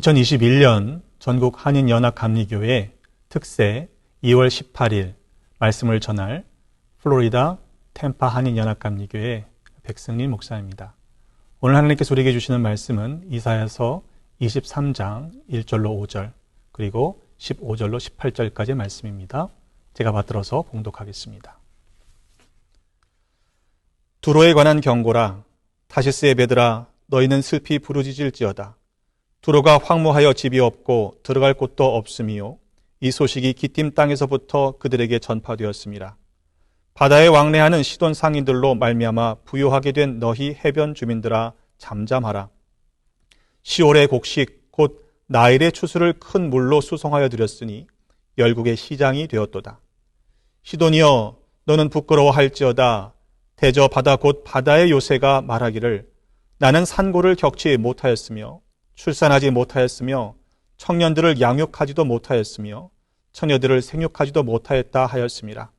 2021년 전국 한인연합감리교회 특세 2월 18일 말씀을 전할 플로리다 템파 한인연합감리교회 백승린 목사입니다. 오늘 하나님께서 우리에게 주시는 말씀은 이사야서 23장 1절로 5절 그리고 15절로 18절까지의 말씀입니다. 제가 받들어서 봉독하겠습니다. 두로에 관한 경고라. 타시스의 배들아, 너희는 슬피 부르짖을지어다. 두로가 황무하여 집이 없고 들어갈 곳도 없음이요, 이 소식이 기띔 땅에서부터 그들에게 전파되었음이라. 바다에 왕래하는 시돈 상인들로 말미암아 부요하게 된 너희 해변 주민들아, 잠잠하라. 시올의 곡식 곧 나일의 추수를 큰 물로 수송하여 드렸으니 열국의 시장이 되었도다. 시돈이여, 너는 부끄러워할지어다. 대저 바다 곧 바다의 요새가 말하기를 나는 산고를 겪지 못하였으며 출산하지 못하였으며 청년들을 양육하지도 못하였으며 처녀들을 생육하지도 못하였다 하였음이라.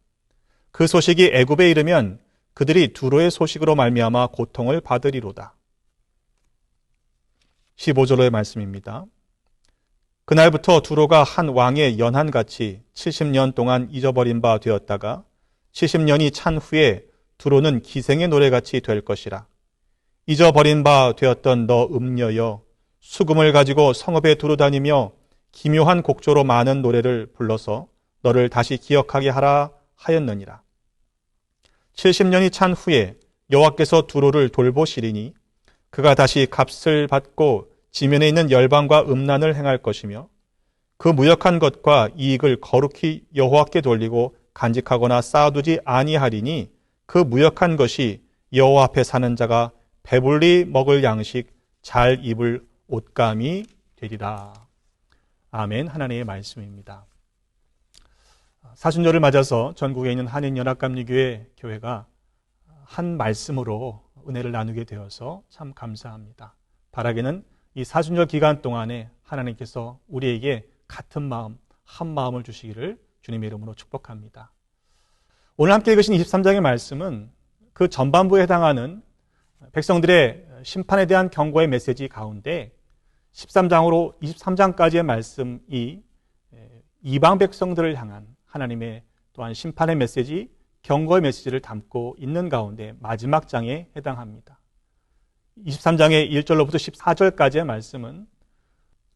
그 소식이 애굽에 이르면 그들이 두로의 소식으로 말미암아 고통을 받으리로다. 15절의 말씀입니다. 그날부터 두로가 한 왕의 연한같이 70년 동안 잊어버린 바 되었다가 70년이 찬 후에 두로는 기생의 노래같이 될 것이라. 잊어버린 바 되었던 너 음녀여, 수금을 가지고 성읍에 두루다니며 기묘한 곡조로 많은 노래를 불러서 너를 다시 기억하게 하라 하였느니라. 70년이 찬 후에 여호와께서 두로를 돌보시리니 그가 다시 값을 받고 지면에 있는 열방과 음란을 행할 것이며 그 무역한 것과 이익을 거룩히 여호와께 돌리고 간직하거나 쌓아두지 아니하리니 그 무역한 것이 여호와 앞에 사는 자가 배불리 먹을 양식, 잘 입을 옷감이 되리라. 아멘. 하나님의 말씀입니다. 사순절을 맞아서 전국에 있는 한인연합감리교회 교회가 한 말씀으로 은혜를 나누게 되어서 참 감사합니다. 바라기는 이 사순절 기간 동안에 하나님께서 우리에게 같은 마음, 한 마음을 주시기를 주님의 이름으로 축복합니다. 오늘 함께 읽으신 23장의 말씀은 그 전반부에 해당하는 백성들의 심판에 대한 경고의 메시지 가운데 13장으로 23장까지의 말씀이 이방 백성들을 향한 하나님의 또한 심판의 메시지, 경고의 메시지를 담고 있는 가운데 마지막 장에 해당합니다. 23장의 1절로부터 14절까지의 말씀은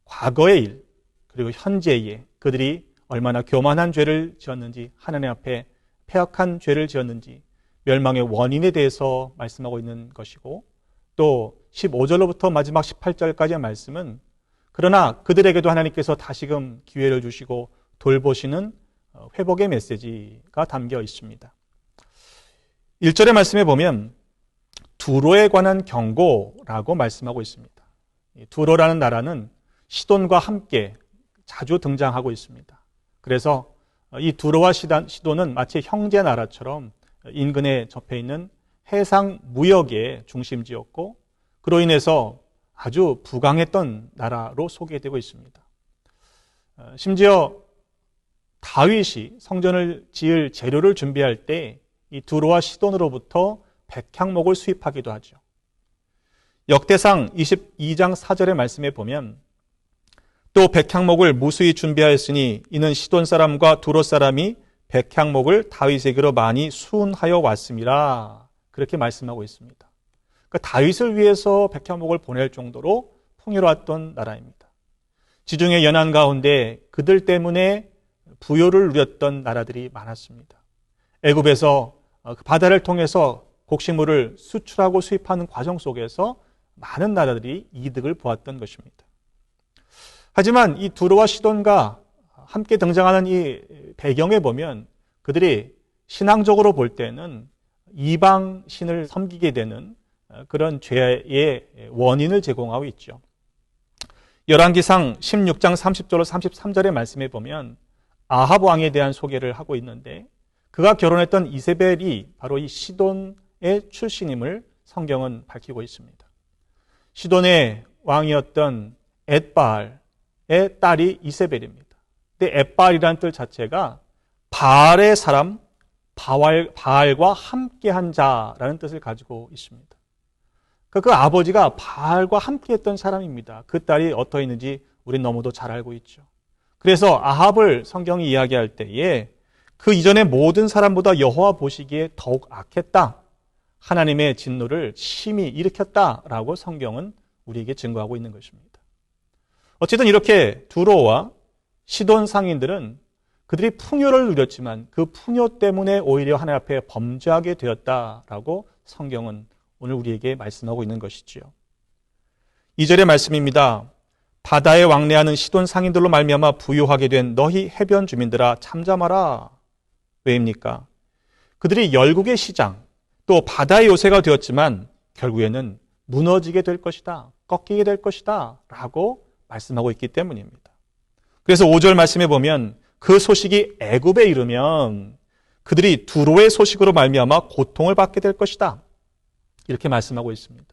과거의 일, 그리고 현재의 그들이 얼마나 교만한 죄를 지었는지, 하나님 앞에 패역한 죄를 지었는지, 멸망의 원인에 대해서 말씀하고 있는 것이고, 또 15절로부터 마지막 18절까지의 말씀은 그러나 그들에게도 하나님께서 다시금 기회를 주시고 돌보시는 회복의 메시지가 담겨 있습니다. 1절의 말씀에 보면 두로에 관한 경고라고 말씀하고 있습니다. 두로라는 나라는 시돈과 함께 자주 등장하고 있습니다. 그래서 이 두로와 시돈은 마치 형제 나라처럼 인근에 접해 있는 해상 무역의 중심지였고 그로 인해서 아주 부강했던 나라로 소개되고 있습니다. 심지어 다윗이 성전을 지을 재료를 준비할 때 이 두로와 시돈으로부터 백향목을 수입하기도 하죠. 역대상 22장 4절의 말씀에 보면 또 백향목을 무수히 준비하였으니 이는 시돈 사람과 두로 사람이 백향목을 다윗에게로 많이 수운하여 왔음이라, 그렇게 말씀하고 있습니다. 그러니까 다윗을 위해서 백향목을 보낼 정도로 풍요로웠던 나라입니다. 지중해 연안 가운데 그들 때문에 부요를 누렸던 나라들이 많았습니다. 애굽에서 바다를 통해서 곡식물을 수출하고 수입하는 과정 속에서 많은 나라들이 이득을 보았던 것입니다. 하지만 이 두로와 시돈과 함께 등장하는 이 배경에 보면 그들이 신앙적으로 볼 때는 이방 신을 섬기게 되는 그런 죄의 원인을 제공하고 있죠. 열왕기상 16장 30절로 33절의 말씀에 보면 아합 왕에 대한 소개를 하고 있는데 그가 결혼했던 이세벨이 바로 이 시돈의 출신임을 성경은 밝히고 있습니다. 시돈의 왕이었던 엣바알의 딸이 이세벨입니다. 근데 엣바알이라는 뜻 자체가 바알의 사람, 바알과 함께한 자라는 뜻을 가지고 있습니다. 그 아버지가 바알과 함께했던 사람입니다. 그 딸이 어떠했는지 우린 너무도 잘 알고 있죠. 그래서 아합을 성경이 이야기할 때에 그 이전의 모든 사람보다 여호와 보시기에 더욱 악했다. 하나님의 진노를 심히 일으켰다라고 성경은 우리에게 증거하고 있는 것입니다. 어쨌든 이렇게 두로와 시돈 상인들은 그들이 풍요를 누렸지만 그 풍요 때문에 오히려 하나님 앞에 범죄하게 되었다라고 성경은 오늘 우리에게 말씀하고 있는 것이지요. 2절의 말씀입니다. 바다에 왕래하는 시돈 상인들로 말미암아 부유하게 된 너희 해변 주민들아 잠잠하라. 왜입니까? 그들이 열국의 시장 또 바다의 요새가 되었지만 결국에는 무너지게 될 것이다. 꺾이게 될 것이다. 라고 말씀하고 있기 때문입니다. 그래서 5절 말씀에 보면 그 소식이 애굽에 이르면 그들이 두로의 소식으로 말미암아 고통을 받게 될 것이다. 이렇게 말씀하고 있습니다.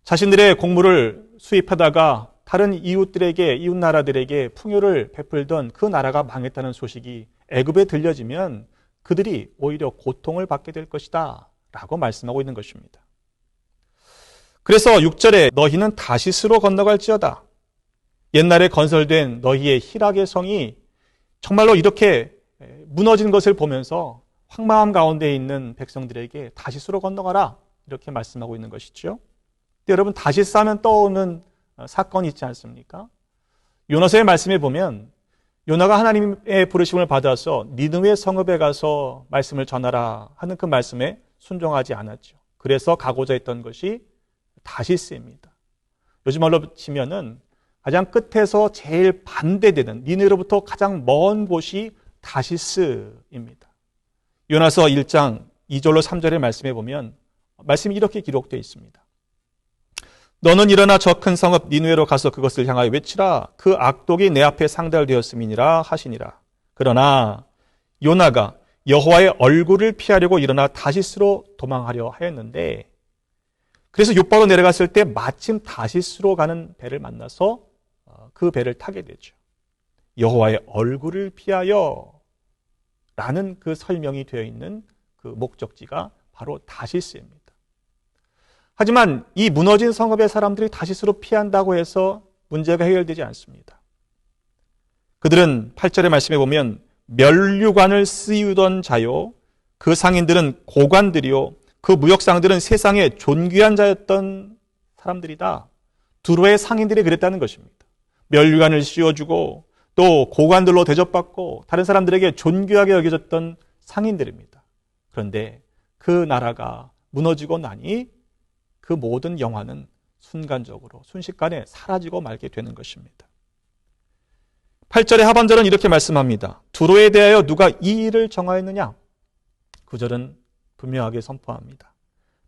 자신들의 곡물을 수입하다가 다른 이웃들에게, 이웃 나라들에게 풍요를 베풀던 그 나라가 망했다는 소식이 애굽에 들려지면 그들이 오히려 고통을 받게 될 것이다 라고 말씀하고 있는 것입니다. 그래서 6절에 너희는 다시스로 건너갈지어다. 옛날에 건설된 너희의 희락의 성이 정말로 이렇게 무너진 것을 보면서 황망함 가운데 있는 백성들에게 다시스로 건너가라 이렇게 말씀하고 있는 것이죠. 여러분 다시스 하면 떠오르는 사건이 있지 않습니까? 요나서의 말씀에 보면 요나가 하나님의 부르심을 받아서 니느웨 성읍에 가서 말씀을 전하라 하는 그 말씀에 순종하지 않았죠. 그래서 가고자 했던 것이 다시스입니다. 요즘 말로 치면은 가장 끝에서 제일 반대되는 니느웨로부터 가장 먼 곳이 다시스입니다. 요나서 1장 2절로 3절의 말씀에 보면 말씀이 이렇게 기록되어 있습니다. 너는 일어나 저 큰 성읍 니느웨로 가서 그것을 향하여 외치라. 그 악독이 내 앞에 상달되었음이니라 하시니라. 그러나 요나가 여호와의 얼굴을 피하려고 일어나 다시스로 도망하려 하였는데 그래서 욥바로 내려갔을 때 마침 다시스로 가는 배를 만나서 그 배를 타게 되죠. 여호와의 얼굴을 피하여 라는 그 설명이 되어 있는 그 목적지가 바로 다시스입니다. 하지만 이 무너진 성읍의 사람들이 다시스로 피한다고 해서 문제가 해결되지 않습니다. 그들은 8절의 말씀에 보면 면류관을 쓰이던 자요 그 상인들은 고관들이요 그 무역상들은 세상에 존귀한 자였던 사람들이다. 두로의 상인들이 그랬다는 것입니다. 면류관을 씌워주고 또 고관들로 대접받고 다른 사람들에게 존귀하게 여겨졌던 상인들입니다. 그런데 그 나라가 무너지고 나니 그 모든 영화는 순간적으로 순식간에 사라지고 말게 되는 것입니다. 8절의 하반절은 이렇게 말씀합니다. 두로에 대하여 누가 이 일을 정하였느냐? 9절은 분명하게 선포합니다.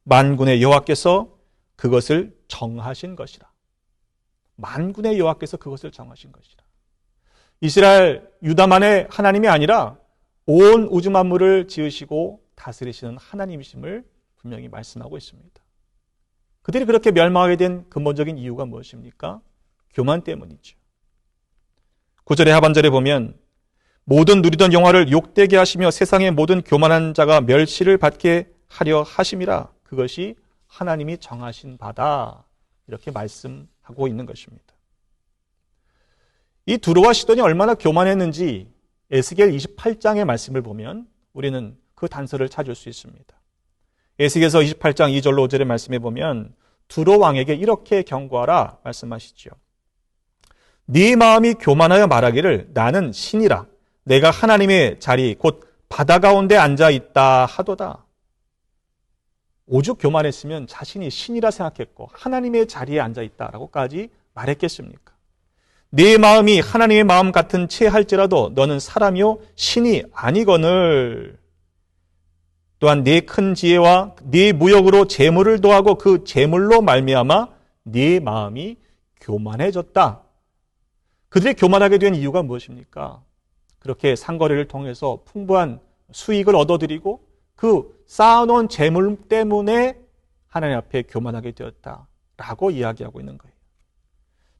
만군의 여호와께서 그것을 정하신 것이라. 만군의 여호와께서 그것을 정하신 것이라. 이스라엘 유다만의 하나님이 아니라 온 우주 만물을 지으시고 다스리시는 하나님이심을 분명히 말씀하고 있습니다. 그들이 그렇게 멸망하게 된 근본적인 이유가 무엇입니까? 교만 때문이죠. 9절의 하반절에 보면 모든 누리던 영화를 욕되게 하시며 세상의 모든 교만한 자가 멸시를 받게 하려 하심이라. 그것이 하나님이 정하신 바다. 이렇게 말씀하고 있는 것입니다. 이 두로와 시돈이 얼마나 교만했는지 에스겔 28장의 말씀을 보면 우리는 그 단서를 찾을 수 있습니다. 에스겔서 28장 2절로 5절의 말씀에 보면 두로 왕에게 이렇게 경고하라 말씀하시죠. 네 마음이 교만하여 말하기를 나는 신이라 내가 하나님의 자리 곧 바다 가운데 앉아 있다 하도다. 오죽 교만했으면 자신이 신이라 생각했고 하나님의 자리에 앉아 있다라고까지 말했겠습니까? 네 마음이 하나님의 마음 같은 채 할지라도 너는 사람이요 신이 아니거늘. 또한 네 큰 지혜와 네 무역으로 재물을 도하고 그 재물로 말미암아 네 마음이 교만해졌다. 그들이 교만하게 된 이유가 무엇입니까? 그렇게 상거래를 통해서 풍부한 수익을 얻어들이고 그 쌓아놓은 재물 때문에 하나님 앞에 교만하게 되었다라고 이야기하고 있는 거예요.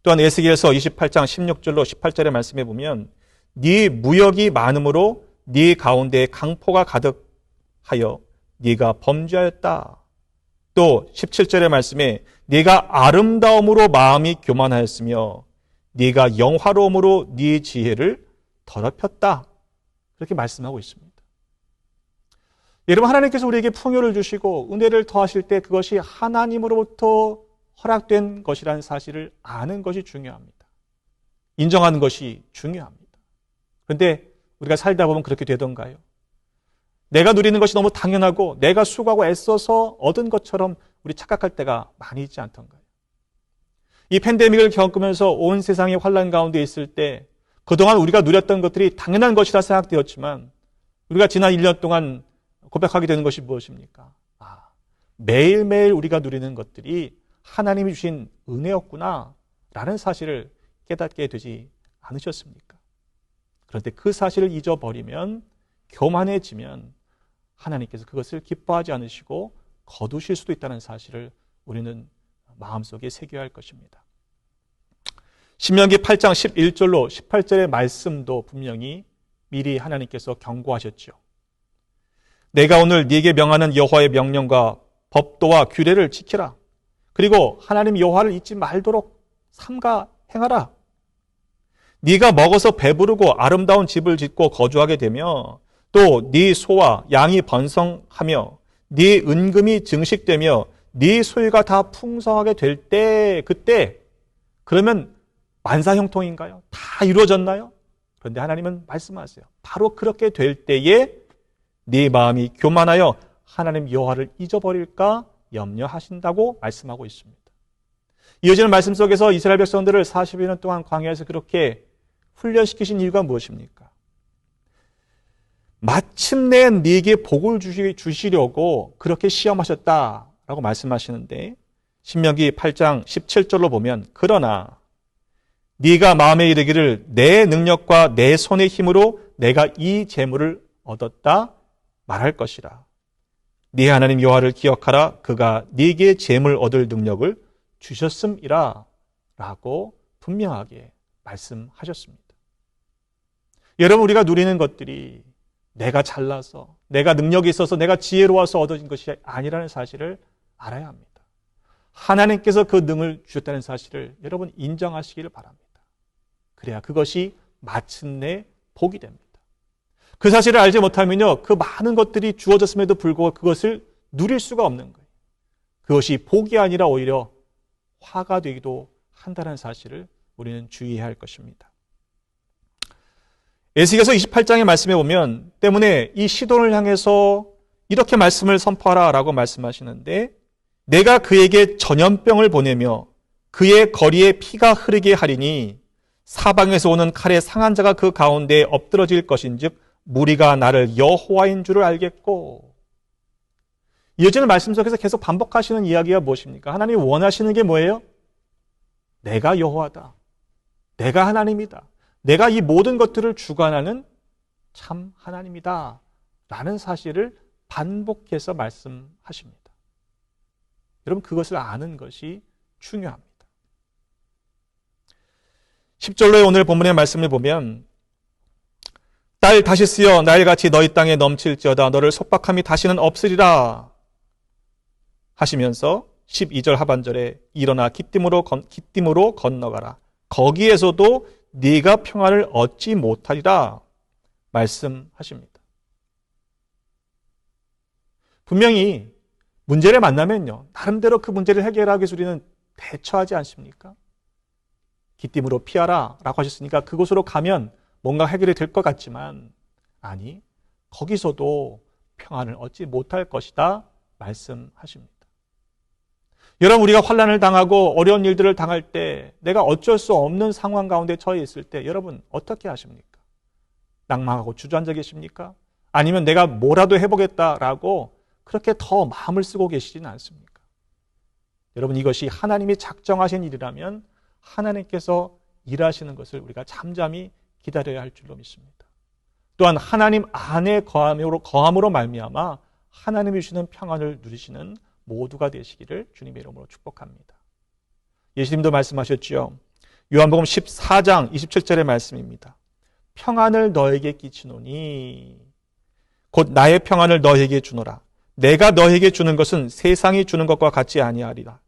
또한 에스겔서 28장 16절로 18절의 말씀에 보면 네 무역이 많음으로 네 가운데에 강포가 가득하여 네가 범죄하였다. 또 17절의 말씀에 네가 아름다움으로 마음이 교만하였으며 네가 영화로움으로 네 지혜를 더럽혔다. 그렇게 말씀하고 있습니다. 여러분, 하나님께서 우리에게 풍요를 주시고 은혜를 더하실 때 그것이 하나님으로부터 허락된 것이라는 사실을 아는 것이 중요합니다. 인정하는 것이 중요합니다. 그런데 우리가 살다 보면 그렇게 되던가요? 내가 누리는 것이 너무 당연하고 내가 수고하고 애써서 얻은 것처럼 우리 착각할 때가 많이 있지 않던가요? 이 팬데믹을 겪으면서 온 세상이 환난 가운데 있을 때 그동안 우리가 누렸던 것들이 당연한 것이라 생각되었지만 우리가 지난 1년 동안 고백하게 되는 것이 무엇입니까? 매일매일 우리가 누리는 것들이 하나님이 주신 은혜였구나 라는 사실을 깨닫게 되지 않으셨습니까? 그런데 그 사실을 잊어버리면, 교만해지면 하나님께서 그것을 기뻐하지 않으시고 거두실 수도 있다는 사실을 우리는 마음속에 새겨야 할 것입니다. 신명기 8장 11절로 18절의 말씀도 분명히 미리 하나님께서 경고하셨죠. 내가 오늘 네게 명하는 여호와의 명령과 법도와 규례를 지키라. 그리고 하나님 여호와를 잊지 말도록 삼가 행하라. 네가 먹어서 배부르고 아름다운 집을 짓고 거주하게 되며 또 네 소와 양이 번성하며 네 은금이 증식되며 네 소유가 다 풍성하게 될 때, 그때 그러면 만사형통인가요? 다 이루어졌나요? 그런데 하나님은 말씀하세요. 바로 그렇게 될 때에 네 마음이 교만하여 하나님 여호와를 잊어버릴까 염려하신다고 말씀하고 있습니다. 이어지는 말씀 속에서 이스라엘 백성들을 40여 년 동안 광야에서 그렇게 훈련시키신 이유가 무엇입니까? 마침내 네게 복을 주시려고 그렇게 시험하셨다라고 말씀하시는데, 신명기 8장 17절로 보면 그러나 네가 마음에 이르기를 내 능력과 내 손의 힘으로 내가 이 재물을 얻었다 말할 것이라. 네 하나님 여호와를 기억하라. 그가 네게 재물 얻을 능력을 주셨음이라 라고 분명하게 말씀하셨습니다. 여러분, 우리가 누리는 것들이 내가 잘나서, 내가 능력이 있어서, 내가 지혜로워서 얻어진 것이 아니라는 사실을 알아야 합니다. 하나님께서 그 능을 주셨다는 사실을 여러분 인정하시기를 바랍니다. 그래야 그것이 마침내 복이 됩니다. 그 사실을 알지 못하면요, 그 많은 것들이 주어졌음에도 불구하고 그것을 누릴 수가 없는 거예요. 그것이 복이 아니라 오히려 화가 되기도 한다는 사실을 우리는 주의해야 할 것입니다. 에스겔서 28장의 말씀에 보면 때문에 이 시돈을 향해서 이렇게 말씀을 선포하라 라고 말씀하시는데, 내가 그에게 전염병을 보내며 그의 거리에 피가 흐르게 하리니 사방에서 오는 칼에 상한 자가 그 가운데에 엎드러질 것인즉 무리가 나를 여호와인 줄을 알겠고. 이어지는 말씀 속에서 계속 반복하시는 이야기가 무엇입니까? 하나님이 원하시는 게 뭐예요? 내가 여호와다. 내가 하나님이다. 내가 이 모든 것들을 주관하는 참 하나님이다 라는 사실을 반복해서 말씀하십니다. 여러분, 그것을 아는 것이 중요합니다. 10절로의 오늘 본문의 말씀을 보면 딸 다시 쓰여 날같이 너희 땅에 넘칠지어다 너를 속박함이 다시는 없으리라 하시면서 12절 하반절에 일어나 기띔으로 건너가라. 거기에서도 네가 평안을 얻지 못하리라 말씀하십니다. 분명히 문제를 만나면요, 나름대로 그 문제를 해결하기 위해서 우리는 대처하지 않습니까? 기띔으로 피하라 라고 하셨으니까 그곳으로 가면 뭔가 해결이 될 것 같지만, 아니, 거기서도 평안을 얻지 못할 것이다 말씀하십니다. 여러분, 우리가 환난을 당하고 어려운 일들을 당할 때, 내가 어쩔 수 없는 상황 가운데 처해 있을 때 여러분 어떻게 하십니까? 낭망하고 주저앉아 계십니까? 아니면 내가 뭐라도 해보겠다라고 그렇게 더 마음을 쓰고 계시지는 않습니까? 여러분, 이것이 하나님이 작정하신 일이라면 하나님께서 일하시는 것을 우리가 잠잠히 기다려야 할 줄로 믿습니다. 또한 하나님 안에 거함으로 말미암아 하나님이 주시는 평안을 누리시는 모두가 되시기를 주님의 이름으로 축복합니다. 예수님도 말씀하셨죠. 요한복음 14장 27절의 말씀입니다. 평안을 너에게 끼치노니 곧 나의 평안을 너에게 주노라. 내가 너에게 주는 것은 세상이 주는 것과 같지 아니하리라.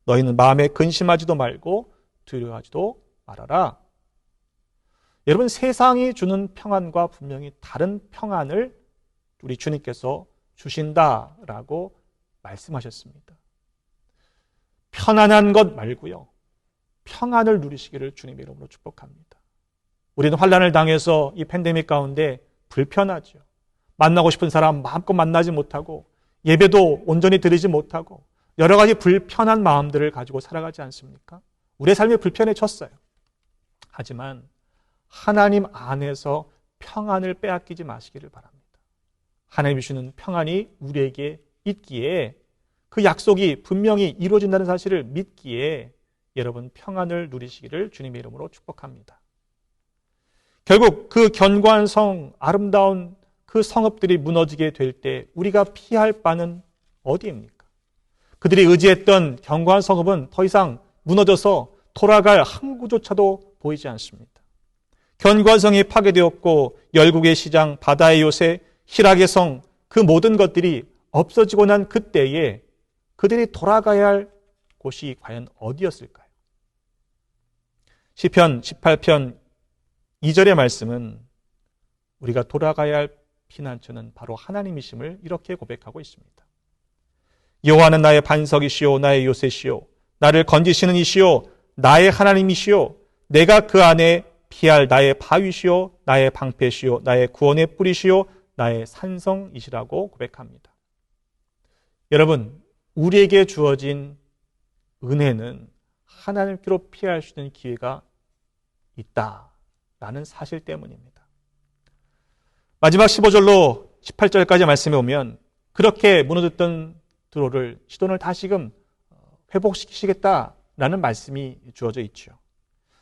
너희는 마음에 근심하지도 말고 두려워하지도 말아라. 여러분, 세상이 주는 평안과 분명히 다른 평안을 우리 주님께서 주신다라고 말씀하셨습니다. 편안한 것 말고요, 평안을 누리시기를 주님의 이름으로 축복합니다. 우리는 환난을 당해서 이 팬데믹 가운데 불편하죠. 만나고 싶은 사람 마음껏 만나지 못하고 예배도 온전히 드리지 못하고 여러 가지 불편한 마음들을 가지고 살아가지 않습니까? 우리의 삶이 불편해졌어요. 하지만 하나님 안에서 평안을 빼앗기지 마시기를 바랍니다. 하나님이 주시는 평안이 우리에게 있기에, 그 약속이 분명히 이루어진다는 사실을 믿기에 여러분 평안을 누리시기를 주님의 이름으로 축복합니다. 결국 그 견고한 성, 아름다운 그 성읍들이 무너지게 될 때 우리가 피할 바는 어디입니까? 그들이 의지했던 견고한 성읍은 더 이상 무너져서 돌아갈 항구조차도 보이지 않습니다. 견고한 성이 파괴되었고 열국의 시장, 바다의 요새, 희락의 성, 그 모든 것들이 없어지고 난 그때에 그들이 돌아가야 할 곳이 과연 어디였을까요? 시편 18편 2절의 말씀은 우리가 돌아가야 할 피난처는 바로 하나님이심을 이렇게 고백하고 있습니다. 여호와는 나의 반석이시오, 나의 요새시오, 나를 건지시는 이시오, 나의 하나님이시오, 내가 그 안에 피할 나의 바위시오, 나의 방패시오, 나의 구원의 뿌리시오, 나의 산성이시라고 고백합니다. 여러분, 우리에게 주어진 은혜는 하나님께로 피할 수 있는 기회가 있다라는 사실 때문입니다. 마지막 15절로 18절까지 말씀해 보면 그렇게 무너졌던 드로를 시돈을 다시금 회복시키시겠다라는 말씀이 주어져 있죠.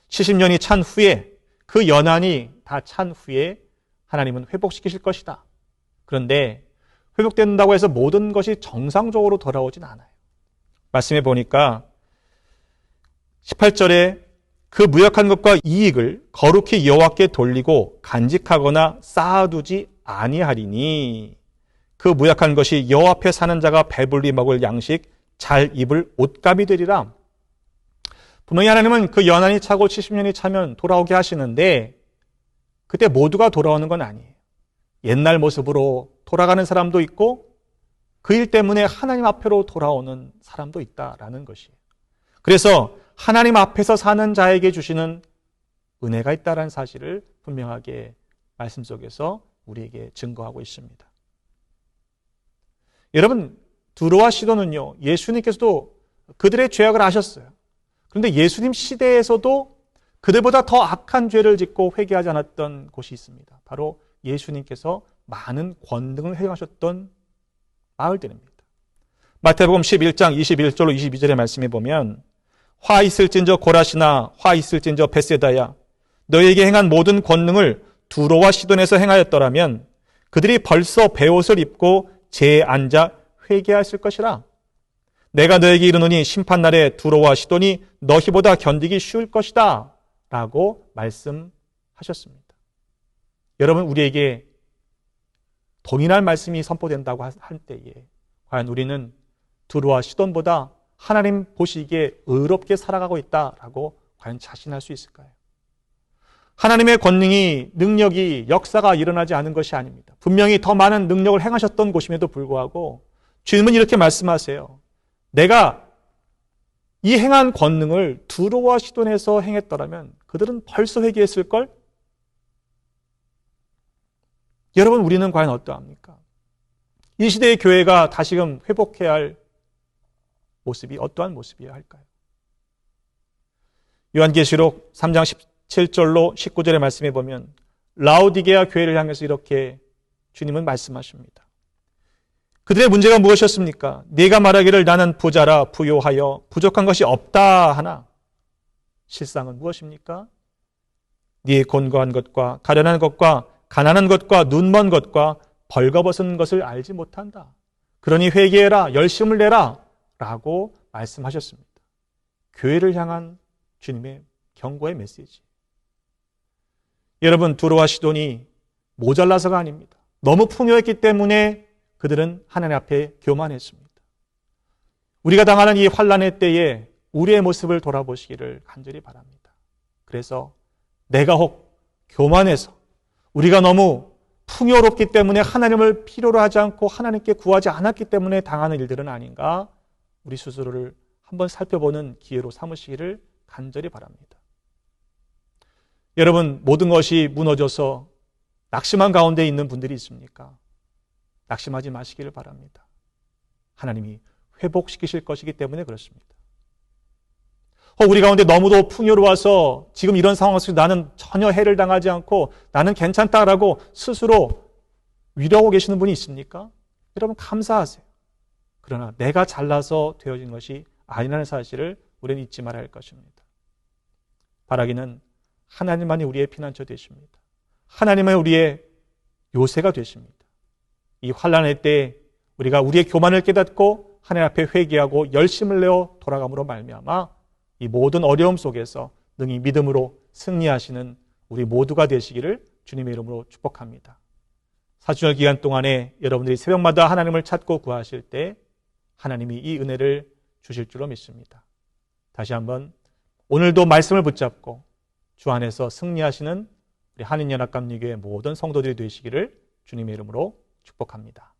70년이 찬 후에, 그 연한이 다 찬 후에 하나님은 회복시키실 것이다. 그런데 회복된다고 해서 모든 것이 정상적으로 돌아오진 않아요. 말씀해 보니까 18절에 그 무역한 것과 이익을 거룩히 여호와께 돌리고 간직하거나 쌓아두지 아니하리니 그 무역한 것이 여호와 앞에 사는 자가 배불리 먹을 양식, 잘 입을 옷감이 되리라. 분명히 하나님은 그 연한이 차고 70년이 차면 돌아오게 하시는데 그때 모두가 돌아오는 건 아니에요. 옛날 모습으로 돌아가는 사람도 있고 그 일 때문에 하나님 앞으로 돌아오는 사람도 있다라는 것이에요. 그래서 하나님 앞에서 사는 자에게 주시는 은혜가 있다는 사실을 분명하게 말씀 속에서 우리에게 증거하고 있습니다. 여러분, 두로와 시돈은요, 예수님께서도 그들의 죄악을 아셨어요. 그런데 예수님 시대에서도 그들보다 더 악한 죄를 짓고 회개하지 않았던 곳이 있습니다. 바로 예수님께서 많은 권능을 행하셨던 마을들입니다. 마태복음 11장 21절로 22절의 말씀에 보면 화 있을진저 고라시나 화 있을진저 벳세다야, 너희에게 행한 모든 권능을 두로와 시돈에서 행하였더라면 그들이 벌써 베옷을 입고 재에 앉아 회개하였을 것이라. 내가 너에게 이르노니 심판날에 두로와 시돈이 너희보다 견디기 쉬울 것이다 라고 말씀하셨습니다. 여러분, 우리에게 동일한 말씀이 선포된다고 할 때에 과연 우리는 두로와 시돈보다 하나님 보시기에 의롭게 살아가고 있다라고 과연 자신할 수 있을까요? 하나님의 권능이, 능력이, 역사가 일어나지 않은 것이 아닙니다. 분명히 더 많은 능력을 행하셨던 곳임에도 불구하고 주님은 이렇게 말씀하세요. 내가 이 행한 권능을 두로와 시돈에서 행했더라면 그들은 벌써 회개했을걸? 여러분, 우리는 과연 어떠합니까? 이 시대의 교회가 다시금 회복해야 할 모습이 어떠한 모습이어야 할까요? 요한계시록 3장 17절로 19절의 말씀에 보면 라오디게아 교회를 향해서 이렇게 주님은 말씀하십니다. 그들의 문제가 무엇이었습니까? 네가 말하기를 나는 부자라 부요하여 부족한 것이 없다 하나 실상은 무엇입니까? 네 곤고한 것과 가련한 것과 가난한 것과 눈먼 것과 벌거벗은 것을 알지 못한다. 그러니 회개해라, 열심을 내라 라고 말씀하셨습니다. 교회를 향한 주님의 경고의 메시지. 여러분, 두로와 시돈이 모자라서가 아닙니다. 너무 풍요했기 때문에 그들은 하나님 앞에 교만했습니다. 우리가 당하는 이 환난의 때에 우리의 모습을 돌아보시기를 간절히 바랍니다. 그래서 내가 혹 교만해서 우리가 너무 풍요롭기 때문에 하나님을 필요로 하지 않고 하나님께 구하지 않았기 때문에 당하는 일들은 아닌가? 우리 스스로를 한번 살펴보는 기회로 삼으시기를 간절히 바랍니다. 여러분, 모든 것이 무너져서 낙심한 가운데 있는 분들이 있습니까? 낙심하지 마시기를 바랍니다. 하나님이 회복시키실 것이기 때문에 그렇습니다. 우리 가운데 너무도 풍요로워서 지금 이런 상황에서 나는 전혀 해를 당하지 않고 나는 괜찮다라고 스스로 위로하고 계시는 분이 있습니까? 여러분, 감사하세요. 그러나 내가 잘나서 되어진 것이 아니라는 사실을 우리는 잊지 말아야 할 것입니다. 바라기는 하나님만이 우리의 피난처 되십니다. 하나님은 우리의 요새가 되십니다. 이 환난의 때에 우리가 우리의 교만을 깨닫고 하나님 앞에 회개하고 열심을 내어 돌아감으로 말미암아 이 모든 어려움 속에서 능히 믿음으로 승리하시는 우리 모두가 되시기를 주님의 이름으로 축복합니다. 사순절 기간 동안에 여러분들이 새벽마다 하나님을 찾고 구하실 때 하나님이 이 은혜를 주실 줄로 믿습니다. 다시 한번 오늘도 말씀을 붙잡고 주 안에서 승리하시는 우리 한인연합감리교회 모든 성도들이 되시기를 주님의 이름으로 축복합니다.